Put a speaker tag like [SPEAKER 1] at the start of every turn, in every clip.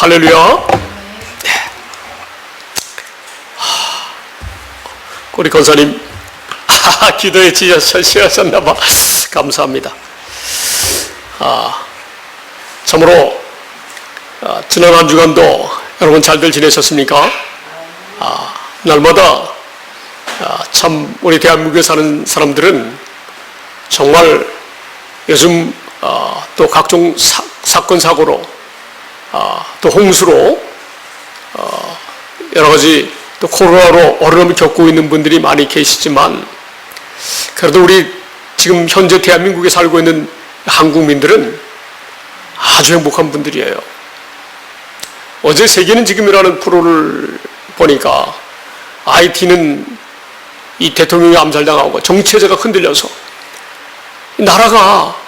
[SPEAKER 1] 할렐루야. 우리 권사님 기도에 지하셨나봐. 감사합니다. 참으로 지난 한 주간도 여러분 잘들 지내셨습니까? 날마다 참 우리 대한민국에 사는 사람들은 정말 요즘 또 각종 사건 사고로 또 홍수로 여러 가지 또 코로나로 어려움을 겪고 있는 분들이 많이 계시지만, 그래도 우리 지금 현재 대한민국에 살고 있는 한국민들은 아주 행복한 분들이에요. 어제 세계는 지금이라는 프로를 보니까 IT는 이 대통령이 암살당하고 정치체제가 흔들려서 나라가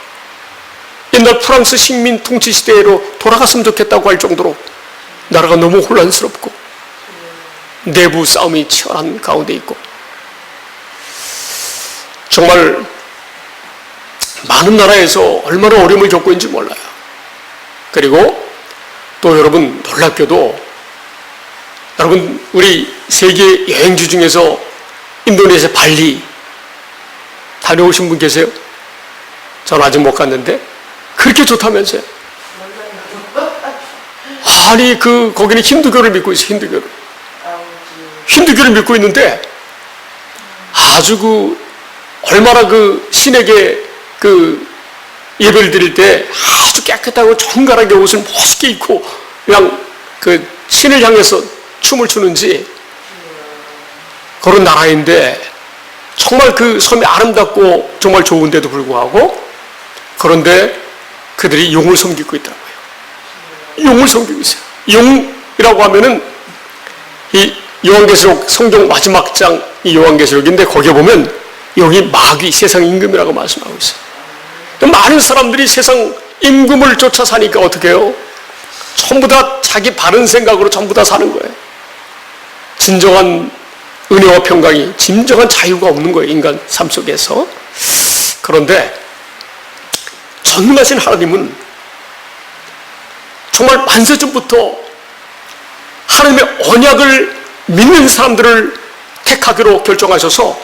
[SPEAKER 1] 옛날 프랑스 식민 통치 시대로 돌아갔으면 좋겠다고 할 정도로 나라가 너무 혼란스럽고 내부 싸움이 치열한 가운데 있고, 정말 많은 나라에서 얼마나 어려움을 겪고 있는지 몰라요. 그리고 또 여러분, 놀랍게도 여러분, 우리 세계 여행지 중에서 인도네시아 발리 다녀오신 분 계세요? 전 아직 못 갔는데 그렇게 좋다면서요. 아니 거기는 힌두교를 믿고 있어요. 힌두교를 믿고 있는데 아주 얼마나 신에게 예배를 드릴 때 아주 깨끗하고 정갈하게 옷을 멋있게 입고 그냥 신을 향해서 춤을 추는지 그런 나라인데, 정말 섬이 아름답고 정말 좋은데도 불구하고, 그런데 그들이 용을 섬기고 있더라고요. 용을 섬기고 있어요. 용이라고 하면은 이 요한계시록 성경 마지막 장 이 요한계시록인데, 거기에 보면 용이 마귀, 세상 임금이라고 말씀하고 있어요. 많은 사람들이 세상 임금을 쫓아 사니까 어떻게 해요? 전부 다 자기 바른 생각으로 전부 다 사는 거예요. 진정한 은혜와 평강이, 진정한 자유가 없는 거예요, 인간 삶 속에서. 그런데 전능하신 하나님은 정말 만세전부터 하나님의 언약을 믿는 사람들을 택하기로 결정하셔서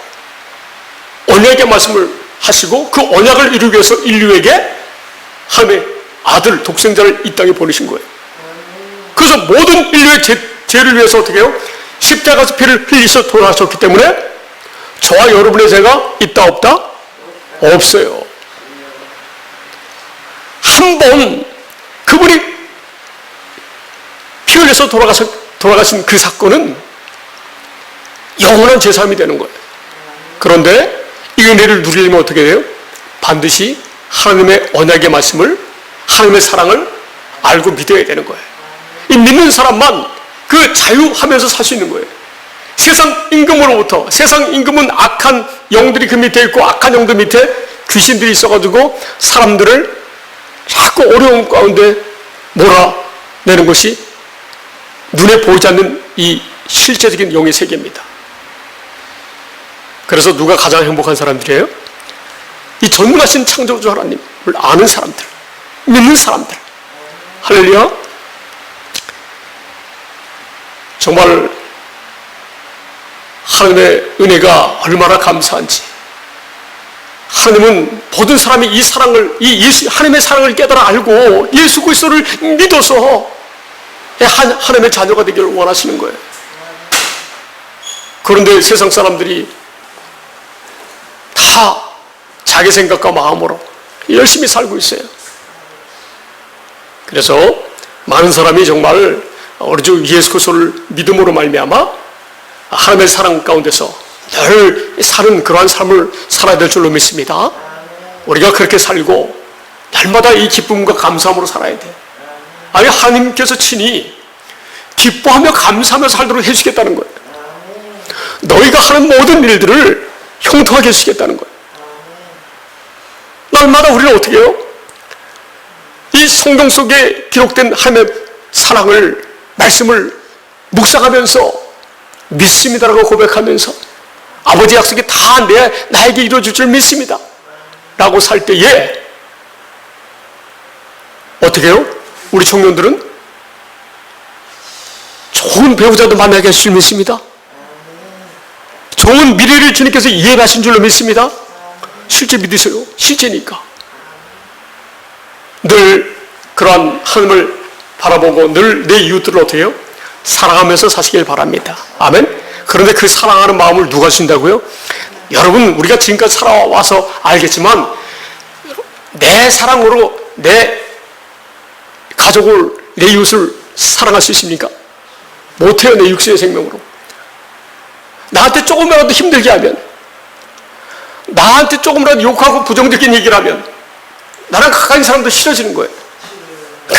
[SPEAKER 1] 언약의 말씀을 하시고, 그 언약을 이루기 위해서 인류에게 하나님의 아들 독생자를 이 땅에 보내신 거예요. 그래서 모든 인류의 죄를 위해서 어떻게 해요? 십자가에서 피를 흘리셔 돌아가셨기 때문에 저와 여러분의 죄가 있다 없다? 없어요. 한 번 그분이 피 흘려서 돌아가신 그 사건은 영원한 제사함이 되는 거예요. 그런데 이 은혜를 누리려면 어떻게 돼요? 반드시 하나님의 언약의 말씀을, 하나님의 사랑을 알고 믿어야 되는 거예요. 이 믿는 사람만 자유하면서 살 수 있는 거예요. 세상 임금으로부터, 세상 임금은 악한 영들이 그 밑에 있고, 악한 영들 밑에 귀신들이 있어가지고 사람들을 자꾸 어려움 가운데 몰아내는 것이 눈에 보이지 않는 이 실제적인 영의 세계입니다. 그래서 누가 가장 행복한 사람들이에요? 이 전능하신 창조주 하나님을 아는 사람들, 믿는 사람들. 할렐루야. 정말 하나님의 은혜가 얼마나 감사한지. 하나님은 모든 사람이 이 사랑을, 하나님의 사랑을 깨달아 알고 예수 그리스도를 믿어서 하나님의 자녀가 되기를 원하시는 거예요. 그런데 세상 사람들이 다 자기 생각과 마음으로 열심히 살고 있어요. 그래서 많은 사람이 정말 우리 주 예수 그리스도를 믿음으로 말미암아 하나님의 사랑 가운데서 늘 사는 그러한 삶을 살아야 될 줄로 믿습니다. 우리가 그렇게 살고 날마다 이 기쁨과 감사함으로 살아야 돼. 아니, 하나님께서 친히 기뻐하며 감사하며 살도록 해주시겠다는 거예요. 너희가 하는 모든 일들을 형통하게 해주시겠다는 거예요. 날마다 우리는 어떻게 해요? 이 성경 속에 기록된 하나님의 사랑을, 말씀을 묵상하면서 믿습니다라고 고백하면서 아버지 약속이 다 나에게 이루어질 줄 믿습니다 라고 살 때에 어떻게 해요? 우리 청년들은 좋은 배우자도 만나게 하실 줄 믿습니다. 좋은 미래를 주님께서 예언하신 줄로 믿습니다. 실제 믿으세요. 실제니까. 늘 그러한 하나님을 바라보고 늘 내 이웃들을 어떻게 해요? 사랑하면서 사시길 바랍니다. 아멘. 그런데 그 사랑하는 마음을 누가 준다고요? 여러분, 우리가 지금까지 살아와서 알겠지만 내 사랑으로 내 가족을, 내 이웃을 사랑할 수 있습니까? 못해요. 내 육신의 생명으로. 나한테 조금이라도 힘들게 하면, 나한테 조금이라도 욕하고 부정적인 얘기를 하면 나랑 가까이 있는 사람도 싫어지는 거예요.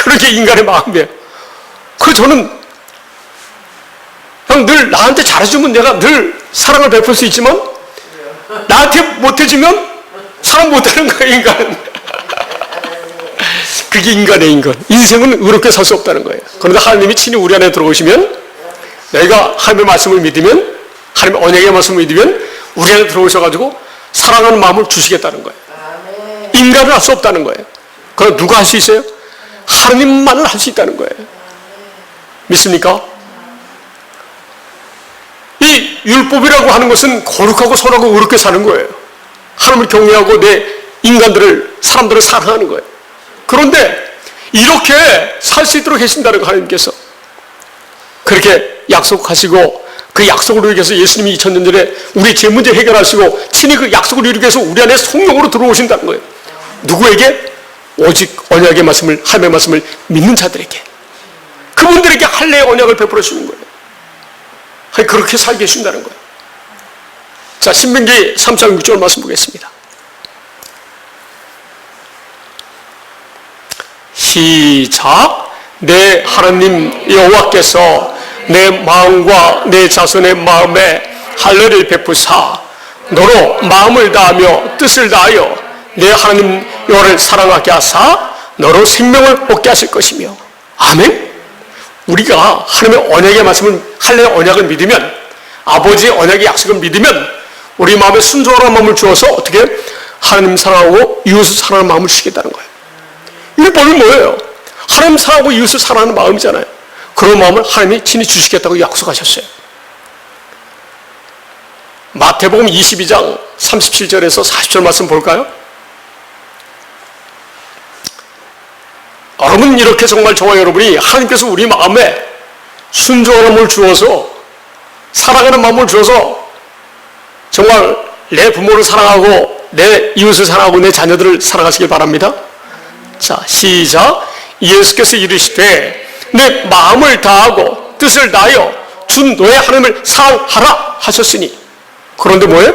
[SPEAKER 1] 그렇게 인간의 마음이에요. 그래서 저는 늘 나한테 잘해주면 내가 늘 사랑을 베풀 수 있지만 나한테 못해주면 사랑 못하는 거예요, 인간은. 그게 인간의 인간. 인생은 의롭게 살 수 없다는 거예요. 그런데 하나님이 친히 우리 안에 들어오시면, 너희가 하나님의 말씀을 믿으면, 하나님의 언약의 말씀을 믿으면 우리 안에 들어오셔가지고 사랑하는 마음을 주시겠다는 거예요. 인간은 할 수 없다는 거예요. 그럼 누가 할 수 있어요? 하나님만을 할 수 있다는 거예요. 믿습니까? 이 율법이라고 하는 것은 거룩하고 선하고 의롭게 사는 거예요. 하나님을 경외하고 내 인간들을, 사람들을 사랑하는 거예요. 그런데 이렇게 살 수 있도록 하신다는 거, 하나님께서. 그렇게 약속하시고 그 약속을 이루기 위해서 예수님이 2000년 전에 우리 죄 문제 해결하시고 친히 그 약속을 이루기 위해서 우리 안에 성령으로 들어오신다는 거예요. 누구에게? 오직 언약의 말씀을, 하나님의 말씀을 믿는 자들에게. 그분들에게 할례의 언약을 베풀어 주는 거예요. 그렇게 살게 해준다는 거예요. 자, 신명기 3장 6절 말씀 보겠습니다. 시작. 내 하나님 여호와께서 내 마음과 내 자손의 마음에 할례를 베푸사 너로 마음을 다하며 뜻을 다하여 내 하나님 여호와를 사랑하게 하사 너로 생명을 얻게 하실 것이며. 아멘. 우리가 하나님의 언약의 말씀을, 할례의 언약을 믿으면, 아버지의 언약의 약속을 믿으면 우리 마음에 순종하는 마음을 주어서 어떻게 하나님 사랑하고 이웃을 사랑하는 마음을 주시겠다는 거예요. 율법이 뭐예요? 하나님 사랑하고 이웃을 사랑하는 마음이잖아요. 그런 마음을 하나님이 친히 주시겠다고 약속하셨어요. 마태복음 22장 37절에서 40절 말씀 볼까요? 여러분, 이렇게 정말 저와 여러분이 하나님께서 우리 마음에 순종하는 마음을 주어서, 사랑하는 마음을 주어서 정말 내 부모를 사랑하고 내 이웃을 사랑하고 내 자녀들을 사랑하시길 바랍니다. 자, 시작. 예수께서 이르시되 내 마음을 다하고 뜻을 다하여 준 너의 하나님을 사랑하라 하셨으니. 그런데 뭐예요?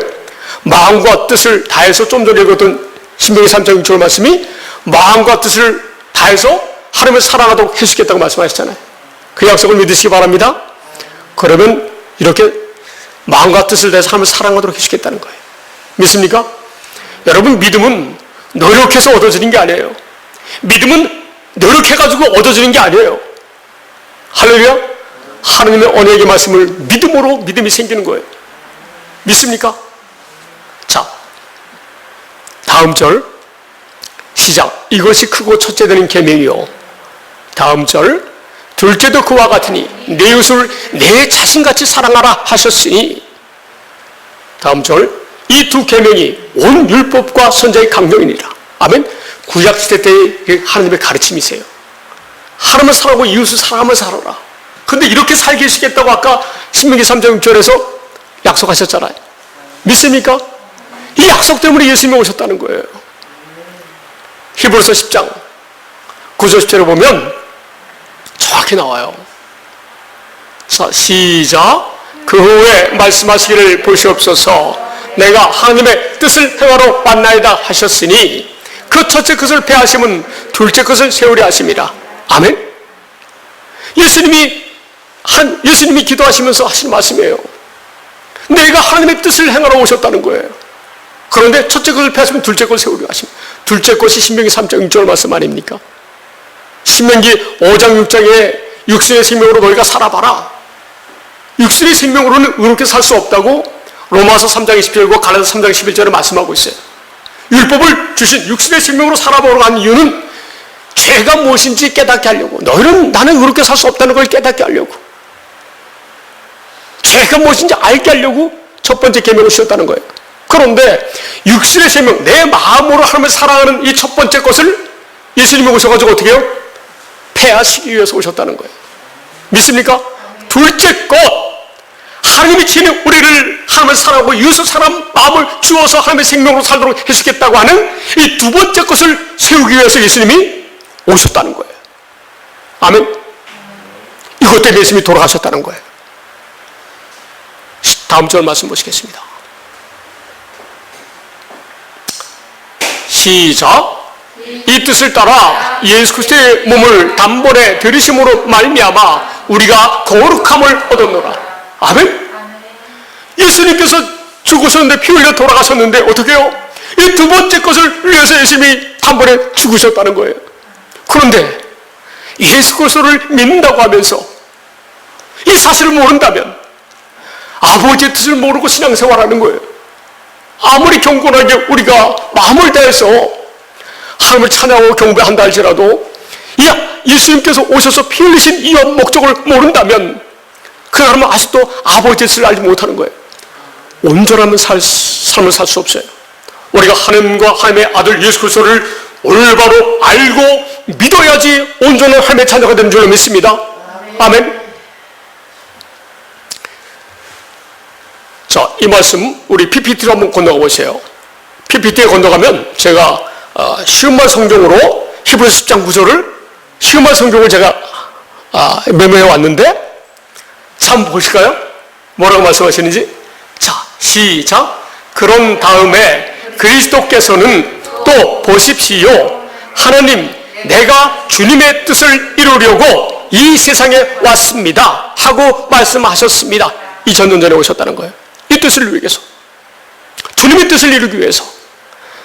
[SPEAKER 1] 마음과 뜻을 다해서, 좀 전에 읽었던 신명기 3장 6절 말씀이 마음과 뜻을 다해서 하나님을 사랑하도록 해주겠다고 말씀하셨잖아요. 그 약속을 믿으시기 바랍니다. 그러면 이렇게 마음과 뜻을 다해서 하나님을 사랑하도록 해주겠다는 거예요. 믿습니까? 여러분, 믿음은 노력해서 얻어지는 게 아니에요. 믿음은 노력해가지고 얻어지는 게 아니에요. 할렐루야. 하나님의 언약의 말씀을 믿음으로 믿음이 생기는 거예요. 믿습니까? 자, 다음 절 시작. 이것이 크고 첫째 되는 계명이요. 다음 절. 둘째도 그와 같으니 내 이웃을 내 자신같이 사랑하라 하셨으니. 다음 절. 이 두 계명이 온 율법과 선지자의 강령이니라. 아멘. 구약시대 때의 하나님의 가르침이세요. 하나님을 사랑하고 이웃을 사랑하면서 살아라. 근데 이렇게 살게 해주시겠다고 아까 신명기 3장 6절에서 약속하셨잖아요. 믿습니까? 이 약속 때문에 예수님이 오셨다는 거예요. 히브리서 10장 9절 10절에 보면 정확히 나와요. 자, 시작. 그 후에 말씀하시기를 보시옵소서. 내가 하나님의 뜻을 행하러 왔나이다 하셨으니 그 첫째 것을 폐하심은 둘째 것을 세우려 하심이라. 아멘. 예수님이 기도하시면서 하신 말씀이에요. 내가 하나님의 뜻을 행하러 오셨다는 거예요. 그런데 첫째 것을 폐하시면 둘째 것을 세우려 하십니다. 둘째 것이 신명기 3장 6절 말씀 아닙니까? 신명기 5장 6장에 육신의 생명으로 너희가 살아봐라. 육신의 생명으로는 의롭게 살 수 없다고 로마서 3장 20절과 갈라디아서 3장 11절에 말씀하고 있어요. 율법을 주신 육신의 생명으로 살아보러 간 이유는 죄가 무엇인지 깨닫게 하려고, 나는 의롭게 살 수 없다는 걸 깨닫게 하려고. 내가 무엇인지 알게 하려고 첫 번째 계명을 주셨다는 거예요. 그런데 육신의 생명, 내 마음으로 하나님을 사랑하는 이 첫 번째 것을 예수님이 오셔가지고 어떻게 해요? 폐하시기 위해서 오셨다는 거예요. 믿습니까? 둘째 것, 하나님이 친히 우리를 하나님을 사랑하고 이웃을 사랑 마음을 주어서 하나님의 생명으로 살도록 해주겠다고 하는 이 두 번째 것을 세우기 위해서 예수님이 오셨다는 거예요. 아멘. 이것 때문에 예수님이 돌아가셨다는 거예요. 다음 절 말씀 보시겠습니다. 시작. 이 뜻을 따라 예수 그리스도의 몸을 단번에 들이심으로 말미암아 우리가 거룩함을 얻었노라. 아멘. 예수님께서 죽으셨는데 피 흘려 돌아가셨는데 어떻게 해요? 이 두 번째 것을 위해서 예수님이 단번에 죽으셨다는 거예요. 그런데 예수 그리스도를 믿는다고 하면서 이 사실을 모른다면 아버지의 뜻을 모르고 신앙생활하는 거예요. 아무리 경건하게 우리가 마음을 다해서 하나님을 찬양하고 경배한다 할지라도 예수님께서 오셔서 피 흘리신 이 목적을 모른다면 그 사람은 아직도 아버지의 뜻을 알지 못하는 거예요. 온전한 삶을 살 수 없어요. 우리가 하나님과 하나님의 아들 예수 그리스도를 올바로 알고 믿어야지 온전한 하나님의 자녀가 되는 줄로 믿습니다. 아멘. 자, 이 말씀 우리 PPT로 한번 건너가 보세요. PPT에 건너가면 제가 쉬움말 성경으로 히브리서 10장 9절을 쉬움말 성경을 제가 메모해 왔는데 자, 한번 보실까요? 뭐라고 말씀하시는지. 자, 시작. 그런 다음에 그리스도께서는 또 보십시오. 하나님, 내가 주님의 뜻을 이루려고 이 세상에 왔습니다 하고 말씀하셨습니다. 2000년 전에 오셨다는 거예요. 이 뜻을 이루기 위해서, 주님의 뜻을 이루기 위해서.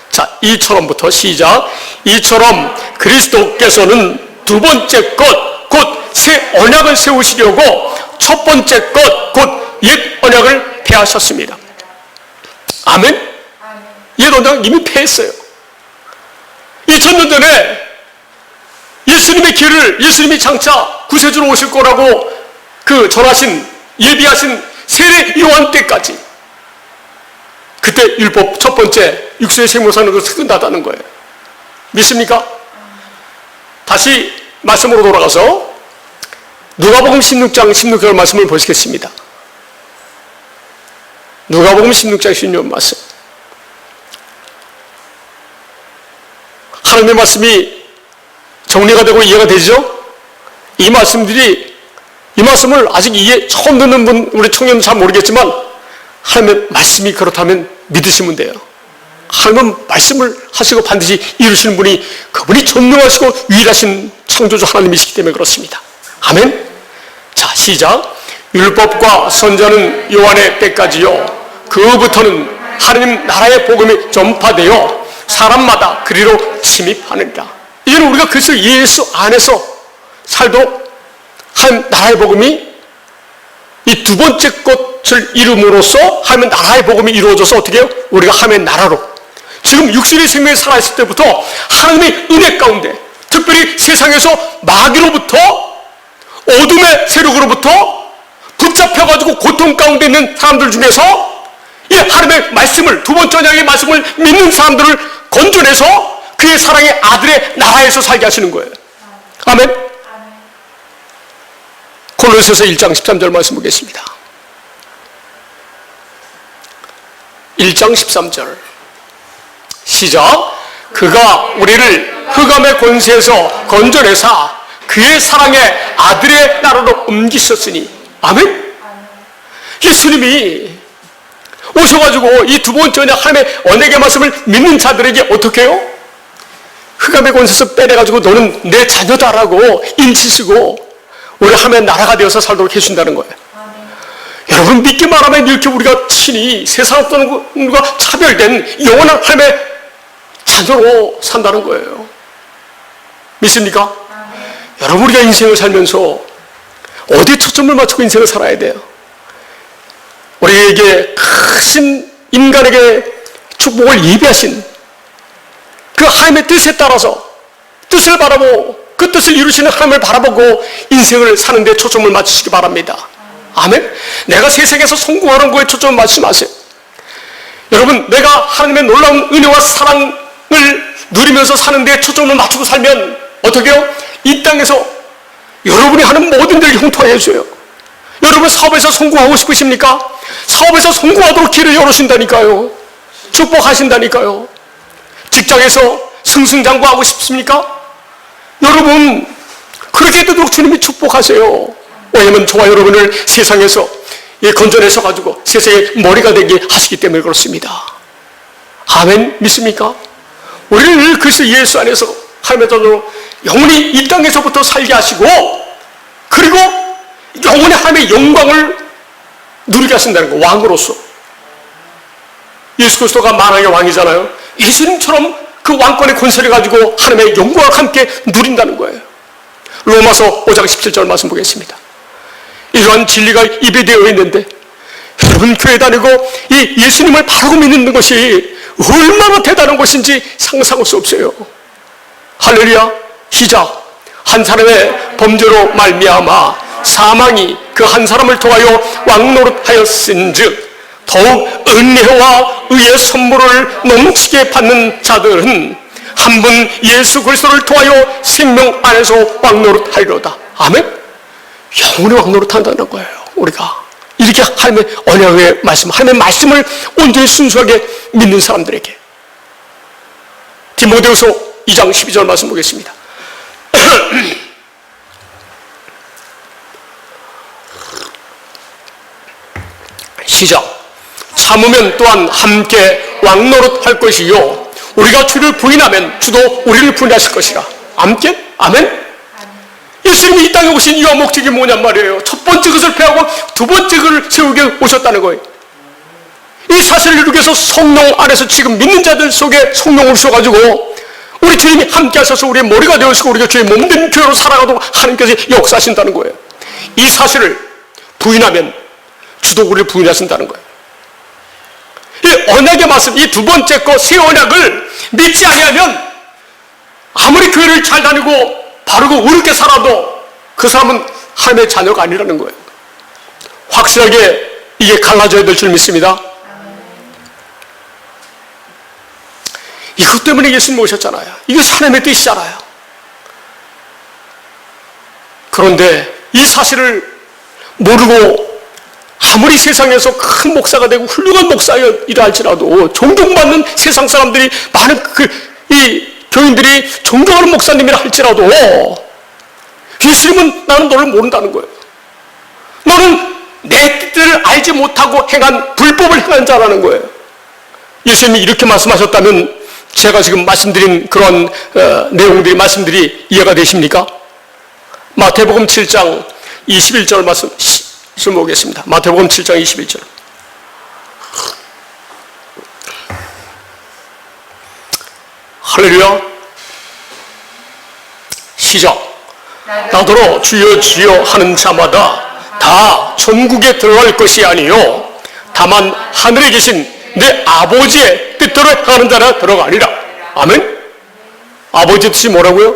[SPEAKER 1] 자, 이처럼부터 시작. 이처럼 그리스도께서는 두 번째 것, 곧 새 언약을 세우시려고 첫 번째 것, 곧 옛 언약을 폐하셨습니다. 아멘. 옛 언약은 이미 폐했어요. 2000년 전에 예수님의 길을, 예수님이 장차 구세주로 오실 거라고 그 전하신, 예비하신 세례 요한 때까지, 그때 율법 첫 번째 육신의 생명으로 사는 것을 끝났다는 거예요. 믿습니까? 다시 말씀으로 돌아가서 누가복음 16장 16절 말씀을 보시겠습니다. 누가복음 16장 16절 말씀. 하나님의 말씀이 정리가 되고 이해가 되죠? 이 말씀들이, 이 말씀을 아직 처음 듣는 분, 우리 청년은 잘 모르겠지만 하나님의 말씀이 그렇다면 믿으시면 돼요. 하나님은 말씀을 하시고 반드시 이루시는 분이, 그분이 전능하시고 유일하신 창조주 하나님이시기 때문에 그렇습니다. 아멘. 자, 시작. 율법과 선자는 요한의 때까지요, 그부터는 하나님 나라의 복음이 전파되어 사람마다 그리로 침입하느니라. 이제는 우리가 그리스도 예수 안에서 살도록 하나님 나라의 복음이 이 두 번째 것을 이룸으로써 하나님 나라의 복음이 이루어져서 어떻게 해요? 우리가 하나님의 나라로, 지금 육신의 생명이 살아있을 때부터 하나님의 은혜 가운데, 특별히 세상에서 마귀로부터, 어둠의 세력으로부터 붙잡혀가지고 고통 가운데 있는 사람들 중에서 이 하나님의 말씀을, 두 번째 언약의 말씀을 믿는 사람들을 건져내서 그의 사랑의 아들의 나라에서 살게 하시는 거예요. 아멘. 골로새서 1장 13절 말씀 보겠습니다. 1장 13절 시작. 그가 우리를 흑암의 권세에서 건져내사 그의 사랑의 아들의 나라로 옮기셨으니. 아멘. 예수님이 오셔가지고 이 두 번째 언약, 하나님의 언약의 말씀을 믿는 자들에게 어떻게 해요? 흑암의 권세에서 빼내가지고 너는 내 자녀다라고 인치시고 우리 하나님의 나라가 되어서 살도록 해준다는 거예요. 여러분, 믿기만 하면 이렇게 우리가 친히 세상 사람과 차별된 영원한 하나님의 자녀로 산다는 거예요. 믿습니까? 여러분, 우리가 인생을 살면서 어디에 초점을 맞추고 인생을 살아야 돼요? 우리에게 크신 인간에게 축복을 예비하신 그 하나님의 뜻에 따라서 뜻을 바라보고 그 뜻을 이루시는 하나님을 바라보고 인생을 사는 데 초점을 맞추시기 바랍니다. 아멘. 내가 세상에서 성공하는 거에 초점 맞추지 마세요. 여러분, 내가 하나님의 놀라운 은혜와 사랑을 누리면서 사는 데 초점을 맞추고 살면 어떻게 해요? 이 땅에서 여러분이 하는 모든 일을 형통하게 해줘요. 여러분 사업에서 성공하고 싶으십니까? 사업에서 성공하도록 길을 열어준다니까요. 축복하신다니까요. 직장에서 승승장구하고 싶습니까? 여러분 그렇게 되도록 주님이 축복하세요. 왜냐하면 저와 여러분을 세상에서 건져내서 가지고 세상의 머리가 되게 하시기 때문에 그렇습니다. 아멘. 믿습니까? 우리는 늘 그리스도 예수 안에서 하나님의 자녀로 영원히 이 땅에서부터 살게 하시고 그리고 영원히 하나님의 영광을 누리게 하신다는 거. 왕으로서 예수 그리스도가 만왕의 왕이잖아요. 예수님처럼 그 왕권의 권세를 가지고 하나님의 영광과 함께 누린다는 거예요. 로마서 5장 17절 말씀 보겠습니다. 이러한 진리가 입에 되어 있는데 여러분 교회 다니고 이 예수님을 바르고 믿는 것이 얼마나 대단한 것인지 상상할 수 없어요. 할렐루야. 시작. 한 사람의 범죄로 말미암아 사망이 그 한 사람을 통하여 왕노릇하였은즉 더욱 은혜와 의의 선물을 넘치게 받는 자들은 한 분 예수 그리스도를 통하여 생명 안에서 왕노릇하리로다. 아멘. 영원히 왕노릇한다는 거예요. 우리가 이렇게 하나님의 언약의 말씀, 하나님의 말씀을 온전히 순수하게 믿는 사람들에게. 디모데후서 2장 12절 말씀 보겠습니다. 시작. 참으면 또한 함께 왕노릇할 것이요 우리가 주를 부인하면 주도 우리를 부인하실 것이라. 함께? 아멘. 예수님이 이 땅에 오신 이유와 목적이 뭐냔 말이에요. 첫 번째 것을 폐하고 두 번째 것을 세우게 오셨다는 거예요. 이 사실을 이루기 위해서 성령 안에서 지금 믿는 자들 속에 성령을 주셔가지고 우리 주님이 함께 하셔서 우리의 머리가 되어주시고 우리가 주의 몸된 교회로 살아가도록 하나님께서 역사하신다는 거예요. 이 사실을 부인하면 주도 우리를 부인하신다는 거예요. 이 언약의 말씀, 이 두 번째 거 새 언약을 믿지 아니하면 아무리 교회를 잘 다니고 바르고 의롭게 살아도 그 사람은 하나님의 자녀가 아니라는 거예요. 확실하게 이게 갈라져야 될 줄 믿습니다. 이것 때문에 예수님 오셨잖아요. 이게 하나님의 뜻이잖아요. 그런데 이 사실을 모르고 아무리 세상에서 큰 목사가 되고 훌륭한 목사이라 할지라도 존경받는 세상 사람들이 많은 이 교인들이 존경하는 목사님이라 할지라도 예수님은 나는 너를 모른다는 거예요. 너는 내 뜻을 알지 못하고 행한 불법을 행한 자라는 거예요. 예수님이 이렇게 말씀하셨다면 제가 지금 말씀드린 그런 내용들이 말씀들이 이해가 되십니까? 마태복음 7장 21절 말씀 보겠습니다. 마태복음 7장 21절. 할렐루야. 시작. 나더러 주여 주여 하는 자마다 다 천국에 들어갈 것이 아니요 다만 하늘에 계신 내 아버지의 뜻대로 행하는 자라 들어가리라. 아멘. 아버지 뜻이 뭐라고요?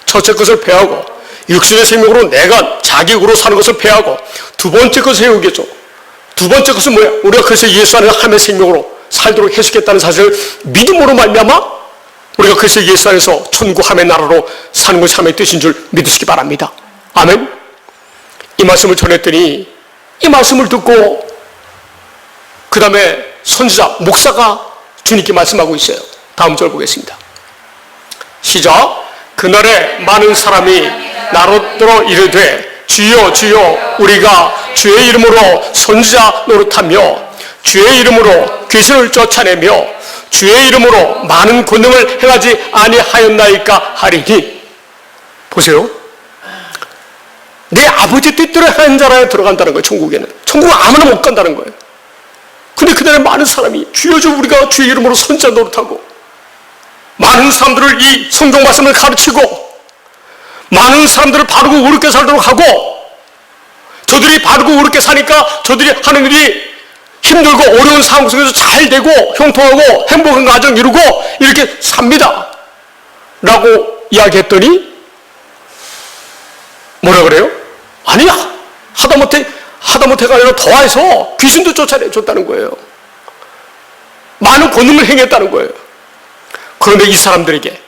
[SPEAKER 1] 첫째 것을 폐하고 육신의 생명으로 내가 자기으로 사는 것을 폐하고 두 번째 것을 세우겠죠. 두 번째 것은 뭐야? 우리가 그래서 예수 안에서 하나님의 생명으로 살도록 해주겠다는 사실을 믿음으로 말미암아 우리가 그래서 예수 안에서 천국 하나님의 나라로 사는 것이 하나님의 뜻인 줄 믿으시기 바랍니다. 아멘. 이 말씀을 전했더니 이 말씀을 듣고 그 다음에 선지자, 목사가 주님께 말씀하고 있어요. 다음 절 보겠습니다. 시작. 그날에 많은 사람이 나로들어 이르되 주여 주여 우리가 주의 이름으로 선지자 노릇하며 주의 이름으로 귀신을 쫓아내며 주의 이름으로 많은 권능을 행하지 아니하였나이까 하리니. 보세요. 내 아버지 뜻대로 하는 자라에 들어간다는 거예요. 천국에는. 천국은 아무나 못 간다는 거예요. 근데 그날에 많은 사람이 주여 주여 우리가 주의 이름으로 선지자 노릇하고 많은 사람들을 이 성경 말씀을 가르치고 많은 사람들을 바르고 의롭게 살도록 하고 저들이 바르고 의롭게 사니까 저들이 하는 일이 힘들고 어려운 상황 속에서 잘 되고 형통하고 행복한 가정 이루고 이렇게 삽니다 라고 이야기했더니 뭐라 그래요? 아니야. 하다못해 하다못해가 아니라 더해서 귀신도 쫓아내줬다는 거예요. 많은 권능을 행했다는 거예요. 그런데 이 사람들에게,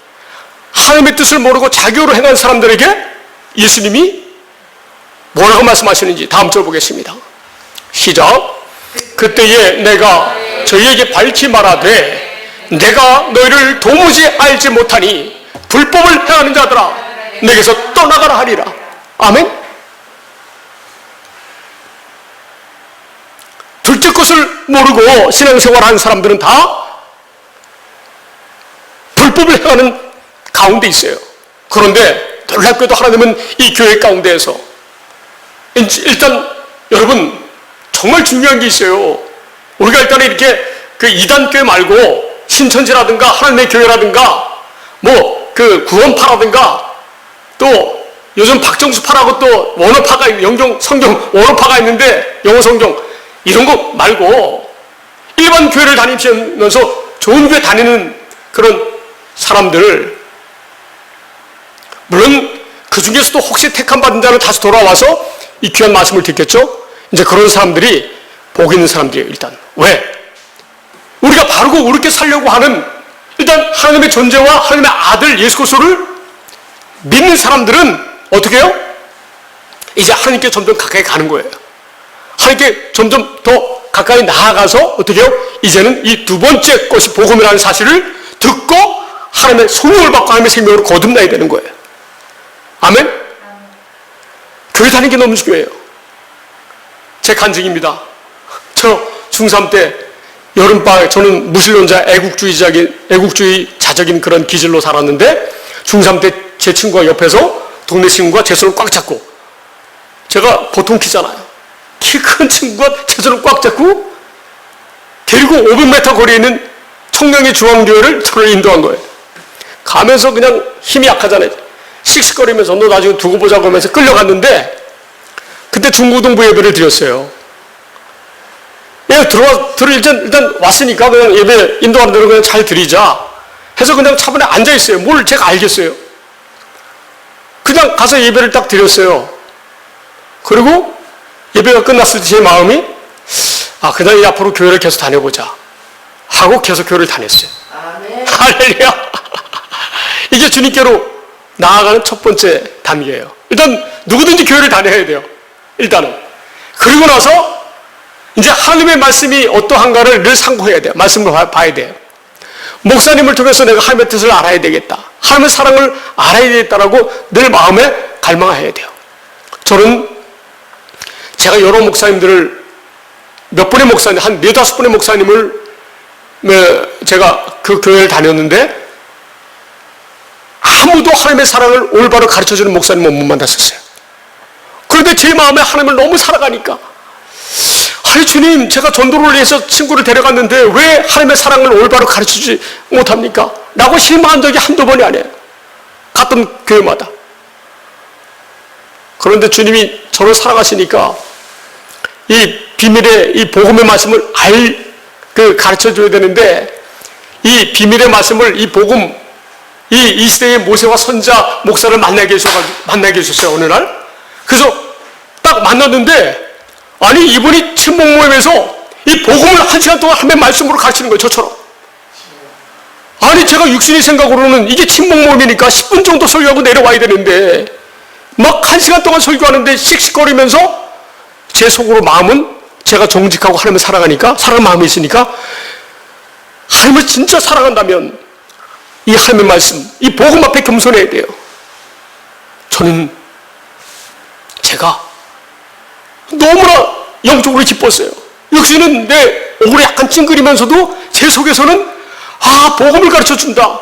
[SPEAKER 1] 하나님의 뜻을 모르고 자기로 행한 사람들에게 예수님이 뭐라고 말씀하시는지 다음 절 보겠습니다. 시작. 그때에 내가 저희에게 밝히 말하되 내가 너희를 도무지 알지 못하니 불법을 행하는 자들아 내게서 떠나가라 하리라. 아멘. 둘째 것을 모르고 신앙생활하는 사람들은 다 불법을 행하는 가운데 있어요. 그런데 놀랍게도 하나님은 이 교회 가운데에서 일단 여러분 정말 중요한 게 있어요. 우리가 일단 이렇게 그 이단교회 말고 신천지라든가 하나님의 교회라든가 뭐 그 구원파라든가 또 요즘 박정수파라고 또 원어파가 영종 성경 원어파가 있는데 영어 성경 이런 거 말고 일반 교회를 다니면서 좋은 교회 다니는 그런 사람들, 물론 그 중에서도 혹시 택함 받은 자는 다시 돌아와서 이 귀한 말씀을 듣겠죠. 이제 그런 사람들이 복 있는 사람들이에요. 일단 왜? 우리가 바르고 옳게 살려고 하는 일단 하나님의 존재와 하나님의 아들 예수 그리스도를 믿는 사람들은 어떻게 해요? 이제 하나님께 점점 가까이 가는 거예요. 하나님께 점점 더 가까이 나아가서 어떻게 해요? 이제는 이 두 번째 것이 복음이라는 사실을 듣고 하나님의 소명을 받고 하나님의 생명으로 거듭나야 되는 거예요. 아멘? 교회 다니는 게 너무 중요해요. 제 간증입니다. 저 중3 때 여름방학, 저는 무신론자 애국주의자적인 그런 기질로 살았는데 중3 때 제 친구가 옆에서 동네 친구가 제 손을 꽉 잡고, 제가 보통 키잖아요. 키 큰 친구가 제 손을 꽉 잡고 데리고 500m 거리에 있는 청량리 중앙교회를 저를 인도한 거예요. 가면서 그냥 힘이 약하잖아요. 씩씩거리면서 너 나중에 두고 보자고 하면서 끌려갔는데 그때 중고등부 예배를 드렸어요. 일단 왔으니까 그냥 예배 인도하는 대로 그냥 잘 드리자 해서 그냥 차분히 앉아있어요. 뭘 제가 알겠어요. 그냥 가서 예배를 딱 드렸어요. 그리고 예배가 끝났을 때 제 마음이 그냥 이 앞으로 교회를 계속 다녀보자 하고 계속 교회를 다녔어요. 아멘. 할렐루야. 이게 주님께로 나아가는 첫 번째 단계예요. 일단 누구든지 교회를 다녀야 돼요. 일단은. 그리고 나서 이제 하나님의 말씀이 어떠한가를 늘 상고해야 돼요. 말씀을 봐야 돼요. 목사님을 통해서 내가 하나님의 뜻을 알아야 되겠다. 하나님의 사랑을 알아야 되겠다라고 늘 마음에 갈망해야 돼요. 저는 제가 여러 목사님들을 몇 분의 목사님, 한 4-5분의 목사님을 제가 그 교회를 다녔는데 아무도 하나님의 사랑을 올바로 가르쳐주는 목사님은 못 만났었어요. 그런데 제 마음에 하나님을 너무 사랑하니까 아니 주님, 제가 전도를 위해서 친구를 데려갔는데 왜 하나님의 사랑을 올바로 가르치지 못합니까? 라고 실망한 적이 한두 번이 아니에요. 갔던 교회마다. 그런데 주님이 저를 사랑하시니까 이 비밀의 이 복음의 말씀을 가르쳐줘야 되는데 이 비밀의 말씀을 이 복음 이 시대의 모세와 선자 목사를 만나게 해주셨어요. 어느 날. 그래서 딱 만났는데 아니 이분이 친목 모임에서 이 복음을 1시간 동안 하나님의 말씀으로 가르치는 거예요. 저처럼. 아니 제가 육신의 생각으로는 이게 친목 모임이니까 10분 정도 설교하고 내려와야 되는데 막 1시간 동안 설교하는데 씩씩거리면서 제 속으로 마음은 제가 정직하고 하나님을 사랑하니까 사랑하는 마음이 있으니까 하나님을 진짜 사랑한다면 이 하나님의 말씀, 이 복음 앞에 겸손해야 돼요. 저는 제가 너무나 영적으로 기뻤어요. 역시는 내 얼굴이 약간 찡그리면서도 제 속에서는 복음을 가르쳐준다.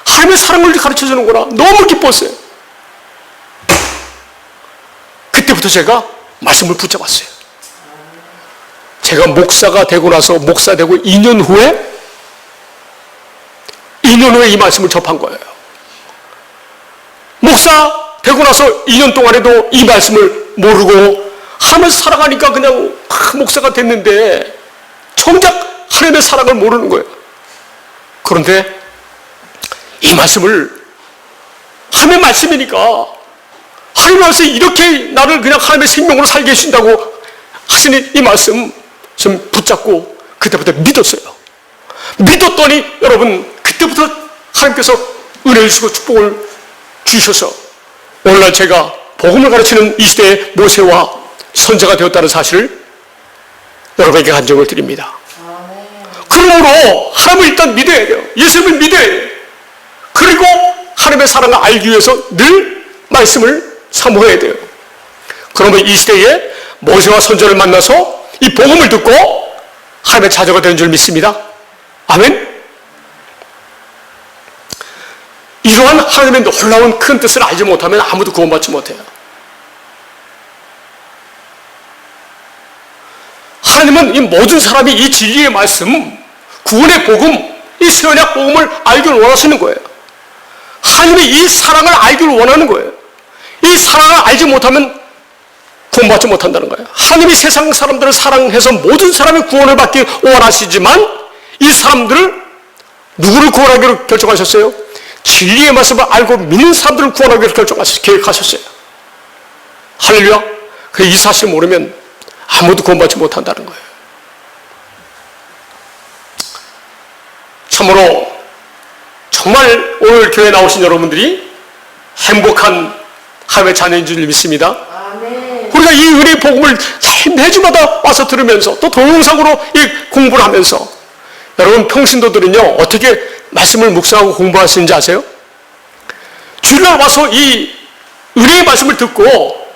[SPEAKER 1] 하나님의 사랑을 가르쳐주는구나. 너무 기뻤어요. 그때부터 제가 말씀을 붙잡았어요. 제가 목사가 되고 나서 목사 되고 2년 후에 이 말씀을 접한 거예요. 목사 되고 나서 2년 동안에도 이 말씀을 모르고 하나님을 사랑하니까 그냥 목사가 됐는데 정작 하나님의 사랑을 모르는 거예요. 그런데 이 말씀을 하나님의 말씀이니까 하나님 말씀이 이렇게 나를 그냥 하나님의 생명으로 살게 해준다고 하시는 이 말씀 좀 붙잡고 그때부터 믿었어요. 믿었더니 여러분 그때부터 하나님께서 은혜를 주시고 축복을 주셔서 오늘날 제가 복음을 가르치는 이 시대의 모세와 선자가 되었다는 사실을 여러분에게 간증을 드립니다. 그러므로 하나님을 일단 믿어야 돼요. 예수님을 믿어야 돼요. 그리고 하나님의 사랑을 알기 위해서 늘 말씀을 사모해야 돼요. 그러면 이 시대에 모세와 선자를 만나서 이 복음을 듣고 하나님의 자녀가 되는 줄 믿습니다. 아멘. 이러한 하나님의 놀라운 큰 뜻을 알지 못하면 아무도 구원받지 못해요. 하나님은 이 모든 사람이 이 진리의 말씀, 구원의 복음, 이 세언약 복음을 알기를 원하시는 거예요. 하나님이 이 사랑을 알기를 원하는 거예요. 이 사랑을 알지 못하면 구원받지 못한다는 거예요. 하나님이 세상 사람들을 사랑해서 모든 사람이 구원을 받기 원하시지만 이 사람들을 누구를 구원하기로 결정하셨어요? 진리의 말씀을 알고 믿는 사람들을 구원하기로 계획하셨어요. 할렐루야. 이 사실 모르면 아무도 구원받지 못한다는 거예요. 참으로 정말 오늘 교회에 나오신 여러분들이 행복한 하나님의 자녀인 줄 믿습니다. 아멘. 우리가 이 은혜의 복음을 매주마다 와서 들으면서 또 동영상으로 공부를 하면서 여러분 평신도들은요 어떻게 말씀을 묵상하고 공부하시는지 아세요? 주일날 와서 이 은혜의 말씀을 듣고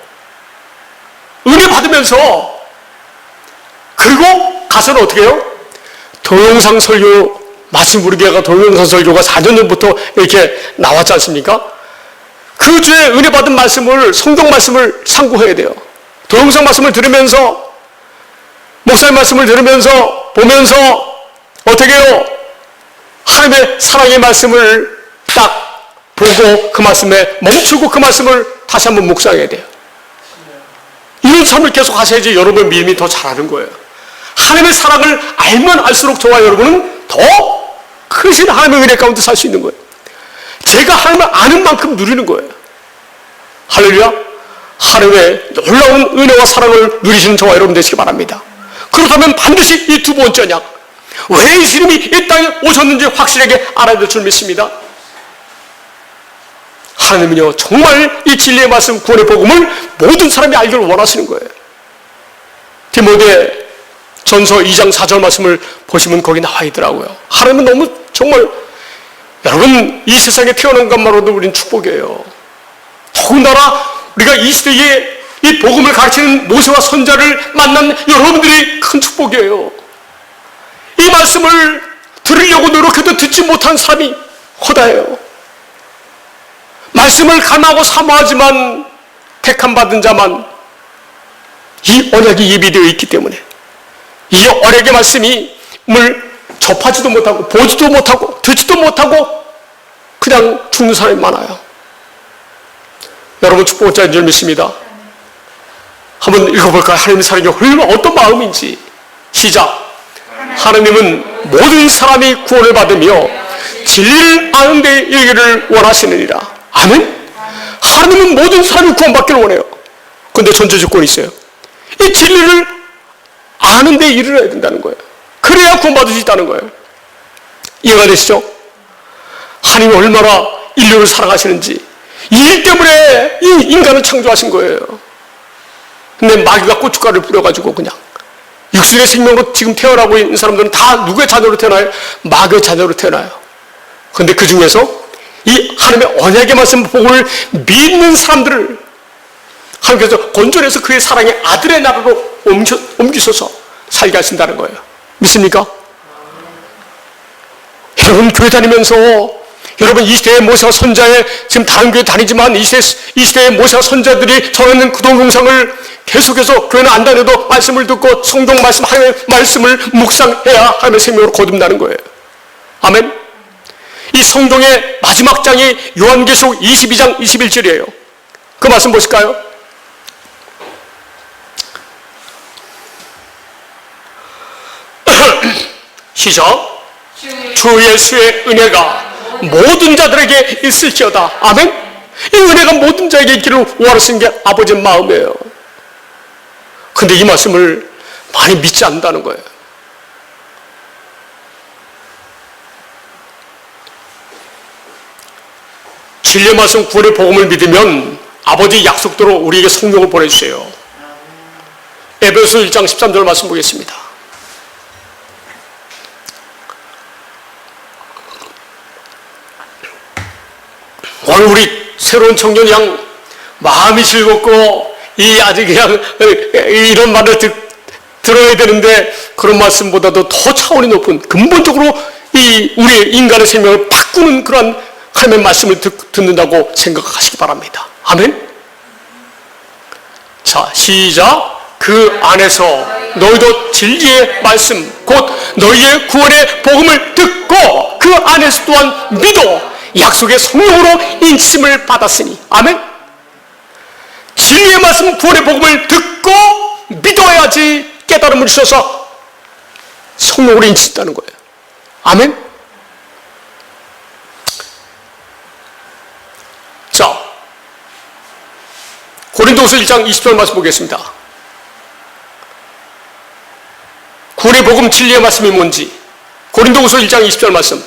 [SPEAKER 1] 은혜 받으면서 그리고 가서는 어떻게 해요? 동영상 설교 마침 우리 교회가 동영상 설교가 4년 전부터 이렇게 나왔지 않습니까? 그 주에 은혜 받은 말씀을 성경 말씀을 상고해야 돼요. 동영상 말씀을 들으면서 목사님 말씀을 들으면서 보면서 어떻게 해요? 하나님의 사랑의 말씀을 딱 보고 그 말씀에 멈추고 그 말씀을 다시 한번 묵상해야 돼요. 이런 삶을 계속 하셔야지 여러분의 믿음이 더 잘하는 거예요. 하나님의 사랑을 알면 알수록 저와 여러분은 더 크신 하나님의 은혜 가운데 살 수 있는 거예요. 제가 하나님을 아는 만큼 누리는 거예요. 할렐루야. 하나님의 놀라운 은혜와 사랑을 누리시는 저와 여러분 되시기 바랍니다. 그렇다면 반드시 이 두 번째 언약, 왜 예수님이 이 땅에 오셨는지 확실하게 알아야 될 줄 믿습니다. 하나님은요 정말 이 진리의 말씀 구원의 복음을 모든 사람이 알기를 원하시는 거예요. 디모데 전서 2장 4절 말씀을 보시면 거기 나와 있더라고요. 하나님은 너무 정말 여러분 이 세상에 태어난 것만으로도 우린 축복이에요. 더군다나 우리가 이 시대에 이 복음을 가르치는 모세와 선자를 만난 여러분들이 큰 축복이에요. 이 말씀을 들으려고 노력해도 듣지 못한 사람이 허다해요. 말씀을 감하고 사모하지만 택함받은 자만 이 언약이 예비되어 있기 때문에 이 언약의 말씀을 접하지도 못하고 보지도 못하고 듣지도 못하고 그냥 죽는 사람이 많아요. 여러분 축복자인 줄 믿습니다. 한번 읽어볼까요? 하나님의 사랑이 얼마나 어떤 마음인지. 시작. 하나님은 모든 사람이 구원을 받으며 진리를 아는 데 이르기를 원하시느니라. 아멘? 하나님은 모든 사람이 구원받기를 원해요. 그런데 전제 조건이 있어요. 이 진리를 아는 데 이르러야 된다는 거예요. 그래야 구원받을 수 있다는 거예요. 이해가 되시죠? 하나님이 얼마나 인류를 사랑하시는지 이 일 때문에 이 인간을 창조하신 거예요. 근데 마귀가 고춧가루를 뿌려가지고 그냥 육신의 생명으로 지금 태어나고 있는 사람들은 다 누구의 자녀로 태어나요? 마귀의 자녀로 태어나요. 그런데 그 중에서 이 하나님의 언약의 말씀 복음을 믿는 사람들을 하나님께서 건져내서 그의 사랑의 아들의 나라로 옮기셔서 살게 하신다는 거예요. 믿습니까? 여러분 교회 다니면서 여러분 이 시대의 모세와 선자의 지금 다른 교회 다니지만 이 시대의 모세와 선자들이 전하는 그 동영상을 계속해서 교회는 안 다녀도 말씀을 듣고 성경 말씀 하나님의 말씀을 묵상해야 하나님의 생명으로 거듭나는 거예요. 아멘. 이 성경의 마지막 장이 요한계시록 22장 21절이에요. 그 말씀 보실까요? 시작. 주 예수의 은혜가 모든 자들에게 있을지어다. 아멘. 이 은혜가 모든 자에게 있기를 원하시는 게 아버지의 마음이에요. 근데 이 말씀을 많이 믿지 않는다는 거예요. 진리의 말씀 구원의 복음을 믿으면 아버지 약속대로 우리에게 성령을 보내주세요. 에베소 1장 13절 말씀 보겠습니다. 오늘 우리 새로운 청년이 양 마음이 즐겁고 이 아직 그냥 이런 말을 들어야 되는데 그런 말씀보다도 더 차원이 높은 근본적으로 이 우리의 인간의 생명을 바꾸는 그러한 하나님의 말씀을 듣는다고 생각하시기 바랍니다. 아멘. 자, 시작. 그 안에서 너희도 진리의 말씀 곧 너희의 구원의 복음을 듣고 그 안에서 또한 믿어 약속의 성령으로 인침을 받았으니. 아멘. 진리의 말씀 구원의 복음을 듣고 믿어야지 깨달음을 주셔서 성령으로 인친다는 거예요. 아멘. 자, 고린도후서 1장 20절 말씀 보겠습니다. 구원의 복음 진리의 말씀이 뭔지 고린도후서 1장 20절 말씀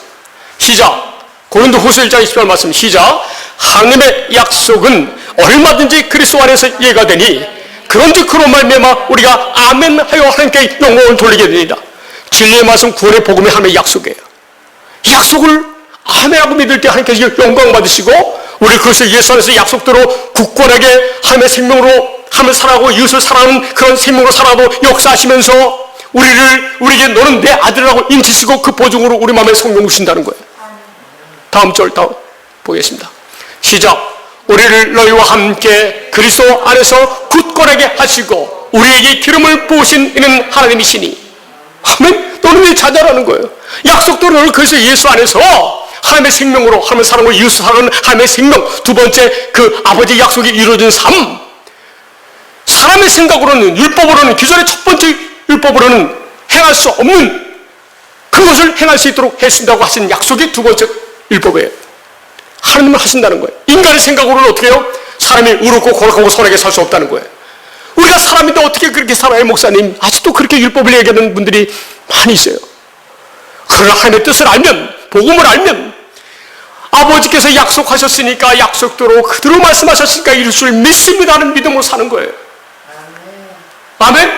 [SPEAKER 1] 시작. 고린도후서 1장 20절 말씀 시작. 하나님의 약속은 얼마든지 그리스도 안에서 이해가 되니 그런즉 그로 말미암아 우리가 아멘 하여 하나님께 영광을 돌리게 됩니다. 진리의 말씀 구원의 복음이 하나님의 약속이에요. 약속을 아멘하고 믿을 때 하나님께서 영광 받으시고 우리 그리스도 예수 안에서 약속대로 굳건하게 하나님의 생명으로 하나님을 사랑하고 이웃을 사랑하는 그런 생명으로 살아도 역사하시면서 우리에게 너는 내 아들이라고 인치시고 그 보증으로 우리 마음에 성령 주신다는 거예요. 다음 절 다음 보겠습니다. 시작. 우리를 너희와 함께 그리스도 안에서 굳건하게 하시고 우리에게 기름을 부으신 이는 하나님이시니. 아멘. 너는 내 자녀라는 거예요. 약속대로 너는 그리스도 예수 안에서 하나님의 생명으로 하나님의 사랑으로 이웃을 사랑하는 하나님의 생명. 두 번째 그 아버지의 약속이 이루어진 삶. 사람의 생각으로는 율법으로는 기존의 첫 번째 율법으로는 행할 수 없는 그것을 행할 수 있도록 해준다고 하신 약속이 두 번째 율법이에요. 하나님을 하신다는 거예요. 인간의 생각으로는 어떻게 해요? 사람이 의롭고 거룩하고 선하게 살 수 없다는 거예요. 우리가 사람인데 어떻게 그렇게 살아요, 목사님? 아직도 그렇게 율법을 얘기하는 분들이 많이 있어요. 그러나 하나님의 뜻을 알면, 복음을 알면 아버지께서 약속하셨으니까 약속대로 그대로 말씀하셨으니까 이룰 줄 믿습니다는 믿음으로 사는 거예요. 아멘?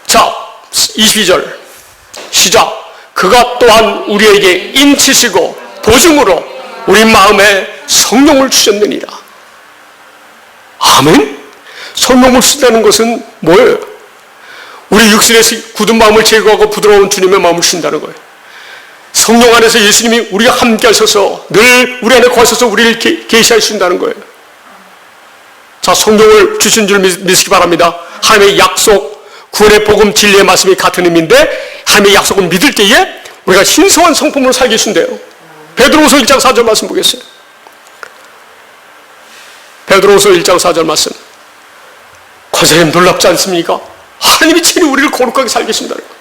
[SPEAKER 1] 자, 22절 시작. 그가 또한 우리에게 인치시고 보증으로 우리 마음에 성령을 주셨느니라. 아멘? 성령을 주신다는 것은 뭐예요? 우리 육신에서 굳은 마음을 제거하고 부드러운 주님의 마음을 주신다는 거예요. 성령 안에서 예수님이 우리가 함께 하셔서 늘 우리 안에 거하셔서 우리를 계시하신다는 거예요. 자, 성령을 주신 줄 믿으시기 바랍니다. 하나님의 약속, 구원의 복음, 진리의 말씀이 같은 의미인데 하나님의 약속을 믿을 때에 우리가 신성한 성품으로 살게 해준대요. 베드로후서 1장 4절 말씀 보겠어요. 베드로후서 1장 4절 말씀. 권사님 놀랍지 않습니까? 하나님이 친히 우리를 거룩하게 살게 해준다는 거예요.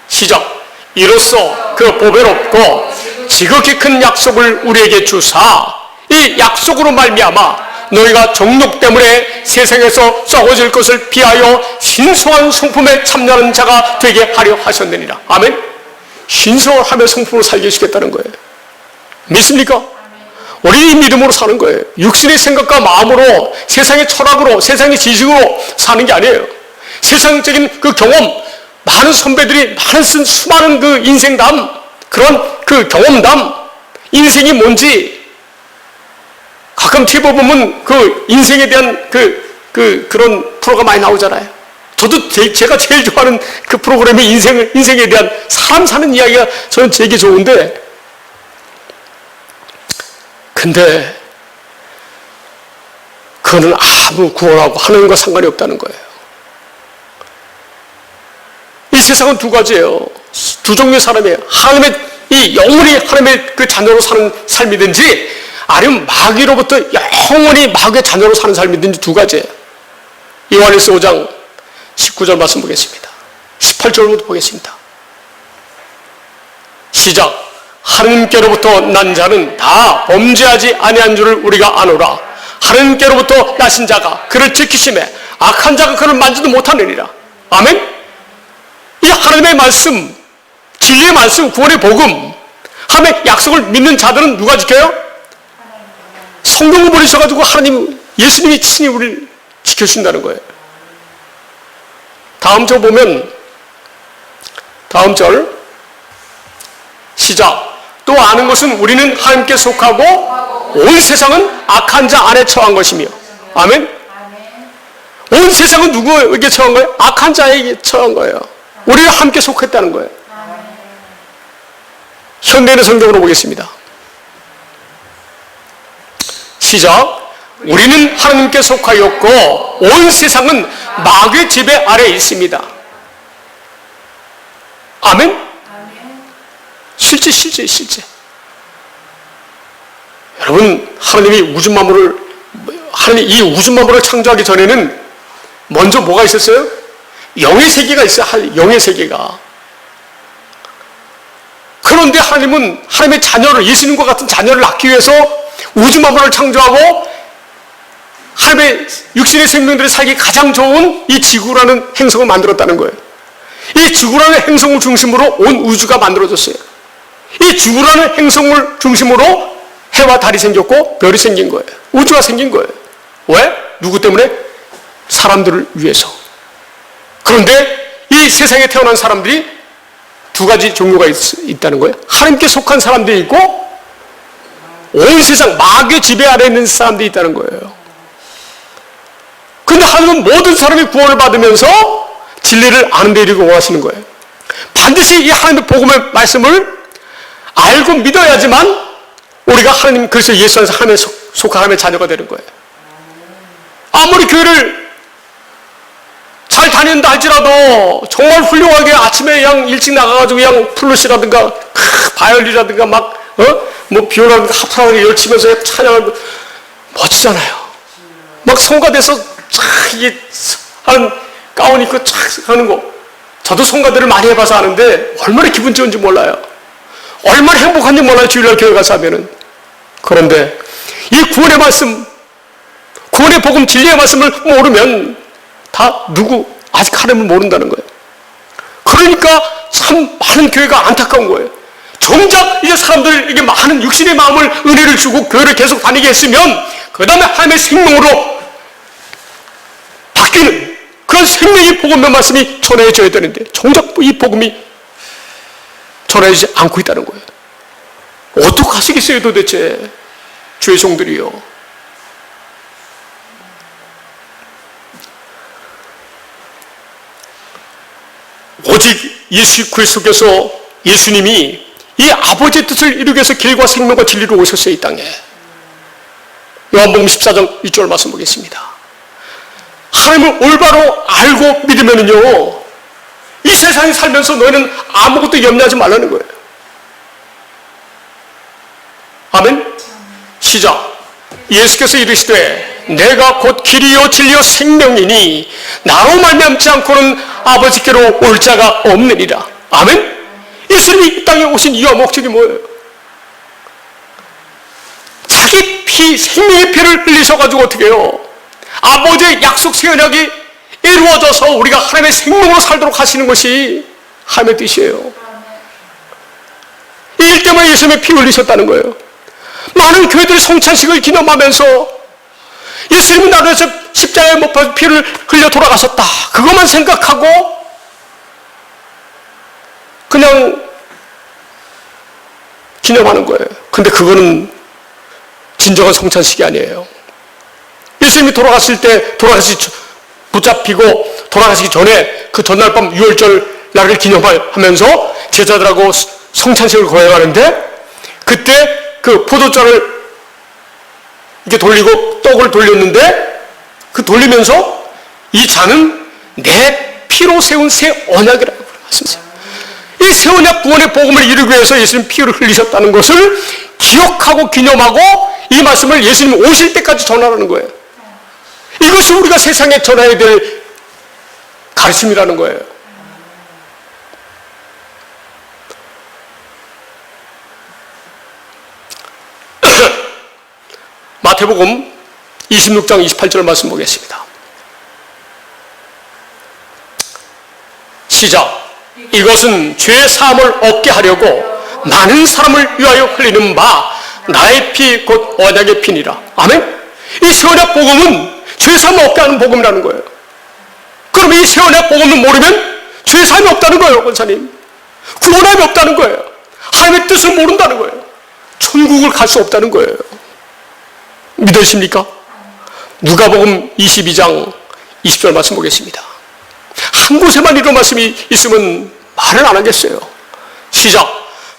[SPEAKER 1] 시작. 이로써 그 보배롭고 지극히 큰 약속을 우리에게 주사 이 약속으로 말미암아 너희가 정욕 때문에 세상에서 썩어질 것을 피하여 신성한 성품에 참여하는 자가 되게 하려 하셨느니라. 아멘. 신성하며 성품으로 살게 해주겠다는 거예요. 믿습니까? 우리 믿음으로 사는 거예요. 육신의 생각과 마음으로 세상의 철학으로 세상의 지식으로 사는 게 아니에요. 세상적인 그 경험, 많은 선배들이 많은 쓴 수많은 그 인생담, 그런 그 경험담, 인생이 뭔지 가끔 TV 보면 그 인생에 대한 그런 프로가 많이 나오잖아요. 저도 제가 제일 좋아하는 그 프로그램이 인생에 대한 사람 사는 이야기가 저는 되게 좋은데, 근데 그거는 아무 구원하고 하나님과 상관이 없다는 거예요. 이 세상은 두 가지예요. 두 종류의 사람이에요. 하나님의 이 영원히 하나님의 그 자녀로 사는 삶이든지 아니면 마귀로부터 영원히 마귀의 자녀로 사는 삶이든지 두 가지예요. 요한일서 5장 19절 말씀 보겠습니다. 18절부터 보겠습니다. 시작. 하나님께로부터 난 자는 다 범죄하지 아니한 줄을 우리가 아노라. 하나님께로부터 나신 자가 그를 지키심에 악한 자가 그를 만지도 못하느니라. 아멘. 이 하나님의 말씀, 진리의 말씀, 구원의 복음, 하나님의 약속을 믿는 자들은 누가 지켜요? 성령을 보내셔가지고 하나님, 예수님이 친히 우리를 지켜준다는 거예요. 다음 절 보면, 다음 절 시작. 또 아는 것은 우리는 하나님께 속하고 온 세상은 악한 자 안에 처한 것이며. 아멘. 온 세상은 누구에게 처한 거예요? 악한 자에게 처한 거예요. 우리가 함께 속했다는 거예요. 현대인의 성경으로 보겠습니다. 시작. 우리는 하나님께 속하였고 온 세상은 마귀의 지배 아래에 있습니다. 아멘? 실제. 여러분, 하나님이 우주 만물을, 하나님 이 우주 만물을 창조하기 전에는 먼저 뭐가 있었어요? 영의 세계가 있어요. 영의 세계가. 그런데 하나님은 하나님의 자녀를, 예수님과 같은 자녀를 낳기 위해서 우주 만물을 창조하고 하나님의 육신의 생명들이 살기 가장 좋은 이 지구라는 행성을 만들었다는 거예요. 이 지구라는 행성을 중심으로 온 우주가 만들어졌어요. 이 지구라는 행성을 중심으로 해와 달이 생겼고 별이 생긴 거예요. 우주가 생긴 거예요. 왜? 누구 때문에? 사람들을 위해서. 그런데 이 세상에 태어난 사람들이 두 가지 종류가 있다는 거예요. 하나님께 속한 사람들이 있고 온 세상 마귀의 지배 아래에 있는 사람들이 있다는 거예요. 그런데 하나님은 모든 사람이 구원을 받으면서 진리를 아는 데 이르기를 원하시는 거예요. 반드시 이 하나님의 복음의 말씀을 알고 믿어야지만 우리가 하나님, 그래서 예수 안에서 하나님의 속한 하나님의 자녀가 되는 거예요. 아무리 교회를 잘 다닌다 할지라도 정말 훌륭하게 아침에 그냥 일찍 나가가지고 그냥 플루시라든가 바이올리라든가 막 뭐 비오라든가 합창하게 열치면서 찬양하고 멋지잖아요. 막 성가대서 촥 이게 하는 가운 입고 촥 하는 거. 저도 성가대를 많이 해봐서 아는데 얼마나 기분 좋은지 몰라요. 얼마나 행복한지 몰라요. 주일날 교회 가서 하면은. 그런데 이 구원의 말씀, 구원의 복음, 진리의 말씀을 모르면 다 아직 하나님을 모른다는 거예요. 그러니까 참 많은 교회가 안타까운 거예요. 정작 이제 사람들에게 많은 육신의 마음을, 은혜를 주고 교회를 계속 다니게 했으면 그 다음에 하나님의 생명으로 바뀌는 그런 생명의 복음의 말씀이 전해져야 되는데 정작 이 복음이 전해지지 않고 있다는 거예요. 어떡하시겠어요 도대체 주의 종들이요. 오직 예수 그리스도께서, 예수님이 이 아버지의 뜻을 이루기 위해서 길과 생명과 진리로 오셨어요. 이 땅에. 요한복음 14장 1절 말씀 보겠습니다. 하나님을 올바로 알고 믿으면요 이 세상에 살면서 너희는 아무것도 염려하지 말라는 거예요. 아멘. 시작. 예수께서 이르시되 내가 곧 길이요 진리요 생명이니 나로 말미암지 않고는 아버지께로 올 자가 없느니라. 아멘. 예수님이 이 땅에 오신 이유와 목적이 뭐예요? 자기 피, 생명의 피를 흘리셔가지고 어떻게 해요? 아버지의 약속 세언약이 이루어져서 우리가 하나님의 생명으로 살도록 하시는 것이 하나님의 뜻이에요. 이 일 때문에 예수님의 피 흘리셨다는 거예요. 많은 교회들이 성찬식을 기념하면서 예수님이 나를 위해서 십자가에 못 박혀 피를 흘려 돌아가셨다. 그것만 생각하고 그냥 기념하는 거예요. 근데 그거는 진정한 성찬식이 아니에요. 예수님이 돌아가실 때, 붙잡히고 돌아가시기 전에 그 전날 밤 유월절 날을 기념하면서 제자들하고 성찬식을 거행하는데 그때 그 포도잔을 이렇게 돌리고 떡을 돌렸는데 그 돌리면서 이 잔은 내 피로 세운 새 언약이라고 말씀하세요. 이 새 언약 구원의 복음을 이루기 위해서 예수님 피를 흘리셨다는 것을 기억하고 기념하고 이 말씀을 예수님 오실 때까지 전하라는 거예요. 이것이 우리가 세상에 전해야 될 가르침이라는 거예요. 마태복음 26장 28절 말씀 보겠습니다. 시작. 이것은 죄 사함을 얻게 하려고 많은 사람을 위하여 흘리는 바 나의 피 곧 언약의 피니라. 아멘. 이 새 언약 복음은 죄 사함을 얻게 하는 복음이라는 거예요. 그럼 이 새 언약 복음을 모르면 죄 사함이 없다는 거예요, 권사님. 구원함이 없다는 거예요. 하나님의 뜻을 모른다는 거예요. 천국을 갈 수 없다는 거예요. 믿으십니까? 누가복음 22장 20절 말씀 보겠습니다. 한 곳에만 이런 말씀이 있으면 말을 안 하겠어요. 시작.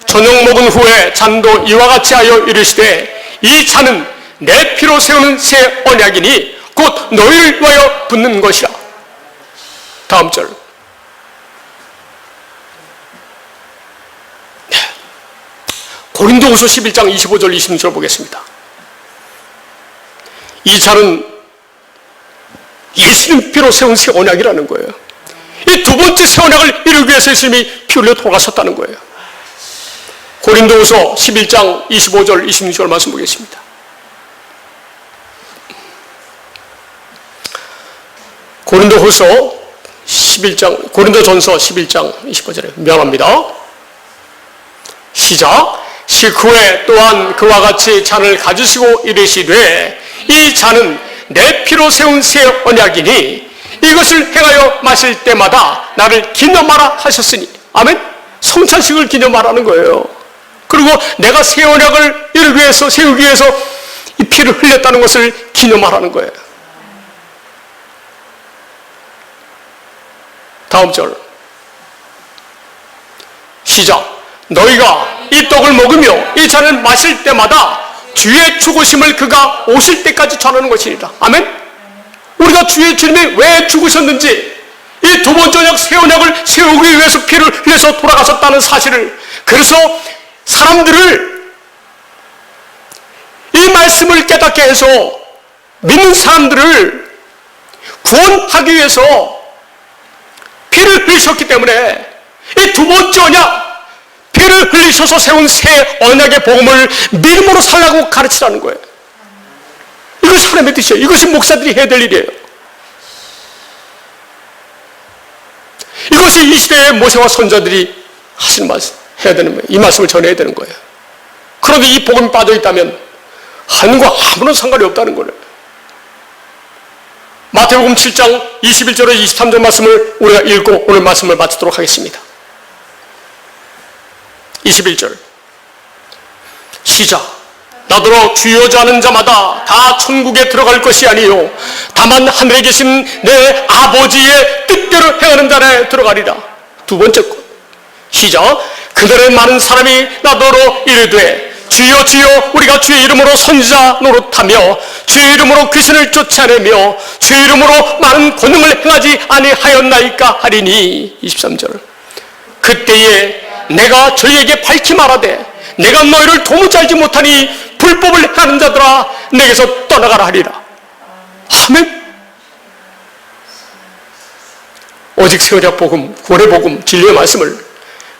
[SPEAKER 1] 저녁 먹은 후에 잔도 이와 같이 하여 이르시되 이 잔은 내 피로 세우는 새 언약이니 곧 너희를 위하여 붓는 것이라. 다음 절. 네. 고린도후서 11장 25절 26절 보겠습니다. 이 잔은 예수님 피로 세운 새 언약이라는 거예요. 이 두 번째 새 언약을 이루기 위해서 예수님이 피 흘려 돌아가셨다는 거예요. 고린도후서 11장 25절 26절 말씀 보겠습니다. 고린도전서 11장 25절에 미안합니다. 시작. 식후에 또한 그와 같이 잔을 가지시고 이르시되 이 잔은 내 피로 세운 새 언약이니 이것을 행하여 마실 때마다 나를 기념하라 하셨으니. 아멘. 성찬식을 기념하라는 거예요. 그리고 내가 새 언약을 이루기 위해서, 세우기 위해서 이 피를 흘렸다는 것을 기념하라는 거예요. 다음 절. 시작. 너희가 이 떡을 먹으며 이 잔을 마실 때마다 주의 죽으심을 그가 오실 때까지 전하는 것이니라. 아멘. 우리가 주의 주님이 왜 죽으셨는지, 이 두 번째 언약, 새 언약을 세우기 위해서 피를 흘려서 돌아가셨다는 사실을, 그래서 사람들을, 이 말씀을 깨닫게 해서 믿는 사람들을 구원하기 위해서 피를 흘리셨기 때문에 이 두 번째 언약, 피를 흘리셔서 세운 새 언약의 복음을 믿음으로 살라고 가르치라는 거예요. 이것이 하나님의 뜻이에요. 이것이 목사들이 해야 될 일이에요. 이것이 이 시대의 모세와 선자들이 하시는 말씀, 해야 되는 거예요. 이 말씀을 전해야 되는 거예요. 그런데 이 복음이 빠져있다면 하나님과 아무런 상관이 없다는 거예요. 마태복음 7장 21절에 23절 말씀을 우리가 읽고 오늘 말씀을 마치도록 하겠습니다. 21절 시작. 나더러 주여자 하는 자마다 다 천국에 들어갈 것이 아니요 다만 하늘에 계신 내 아버지의 뜻대로 행하는 자에 들어가리라. 두 번째 것. 시작. 그날에 많은 사람이 나더러 이르되 주여 주여 우리가 주의 이름으로 선지자 노릇하며 주의 이름으로 귀신을 쫓아내며 주의 이름으로 많은 권능을 행하지 아니하였나이까 하리니. 23절. 그때에 내가 저희에게 밝히 말하되 내가 너희를 도무지 알지 못하니 불법을 행하는 자들아 내게서 떠나가라 하리라. 아멘. 오직 새 언약 복음, 구원의 복음, 진리의 말씀을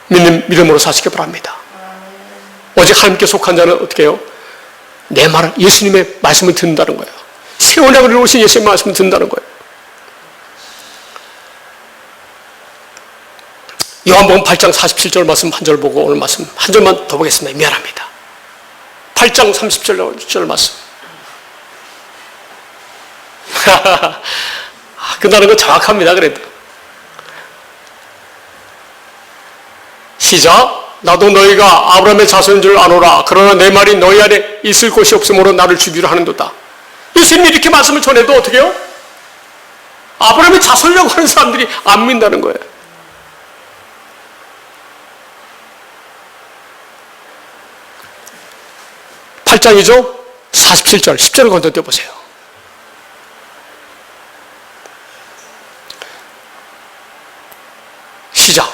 [SPEAKER 1] 믿는 믿음으로 사시기 바랍니다. 오직 하나님께 속한 자는 어떻게 해요? 내 말을, 예수님의 말씀을 듣는다는 거예요. 새 언약을 이루신 예수님의 말씀을 듣는다는 거예요. 요한복음 8장 47절 말씀 한 절 보고 오늘 말씀 한 절만 더 보겠습니다. 미안합니다. 8장 30절 말씀. 끝나는 건 정확합니다. 그래도. 시작. 나도 너희가 아브라함의 자손인 줄 아노라. 그러나 내 말이 너희 안에 있을 곳이 없으므로 나를 죽이려 하는도다. 예수님이 이렇게 말씀을 전해도 어떻게 해요? 아브라함의 자손이라고 하는 사람들이 안 믿는다는 거예요. 8장이죠? 47절, 10절을 건너뛰어 보세요. 시작.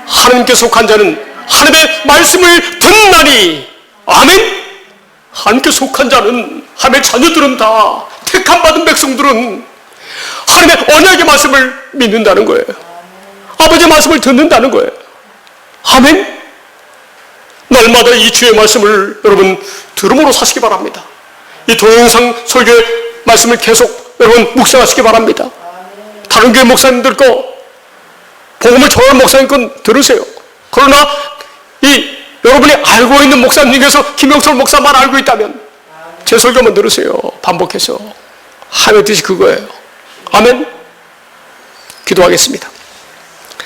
[SPEAKER 1] 하나님께 속한 자는 하나님의 말씀을 듣나니. 아멘. 하나님께 속한 자는, 하나님의 자녀들은 다, 택함 받은 백성들은 하나님의 언약의 말씀을 믿는다는 거예요. 아버지의 말씀을 듣는다는 거예요. 아멘. 날마다 이 주의 말씀을 여러분 들음으로 사시기 바랍니다. 이 동영상 설교의 말씀을 계속 여러분 묵상하시기 바랍니다. 다른 교회 목사님들 거, 복음을 전하는 목사님 건 들으세요. 그러나 여러분이 알고 있는 목사님 중에서 김영철 목사만 알고 있다면 제 설교만 들으세요. 반복해서 하나님의 뜻이 그거예요. 아멘. 기도하겠습니다.